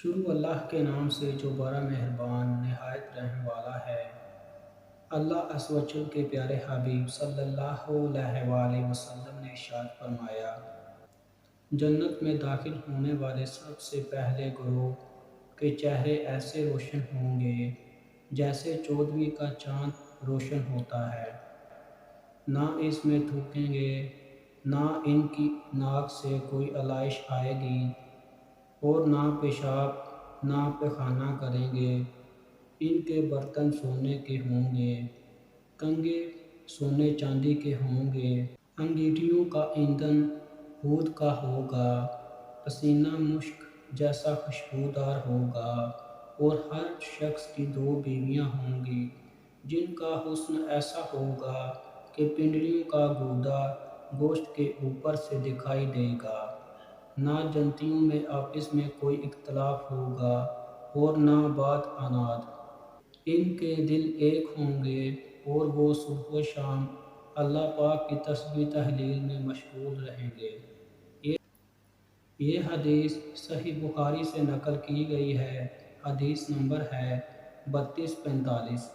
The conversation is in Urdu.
شروع اللہ کے نام سے جو بڑا مہربان نہایت رحم والا ہے۔ اللہ عز و جل کے پیارے حبیب صلی اللہ علیہ وآلہ وسلم نے ارشاد فرمایا، جنت میں داخل ہونے والے سب سے پہلے گروہ کے چہرے ایسے روشن ہوں گے جیسے چودھویں کا چاند روشن ہوتا ہے۔ نہ اس میں تھوکیں گے، نہ ان کی ناک سے کوئی علائش آئے گی، اور نہ پیشاب نہ پیخانہ کریں گے۔ ان کے برتن سونے کے ہوں گے، کنگھے سونے چاندی کے ہوں گے، انگیٹھیوں کا ایندھن عود کا ہوگا، پسینہ مشک جیسا خوشبودار ہوگا، اور ہر شخص کی 2 بیویاں ہوں گی جن کا حسن ایسا ہوگا کہ پنڈلیوں کا گودا گوشت کے اوپر سے دکھائی دے گا۔ نہ جنتیوں میں آپس میں کوئی اختلاف ہوگا اور نہ بات عناد۔ ان کے دل ایک ہوں گے اور وہ صبح و شام اللہ پاک کی تسبیح تحلیل میں مشغول رہیں گے۔ یہ حدیث صحیح بخاری سے نقل کی گئی ہے۔ حدیث نمبر ہے 3245۔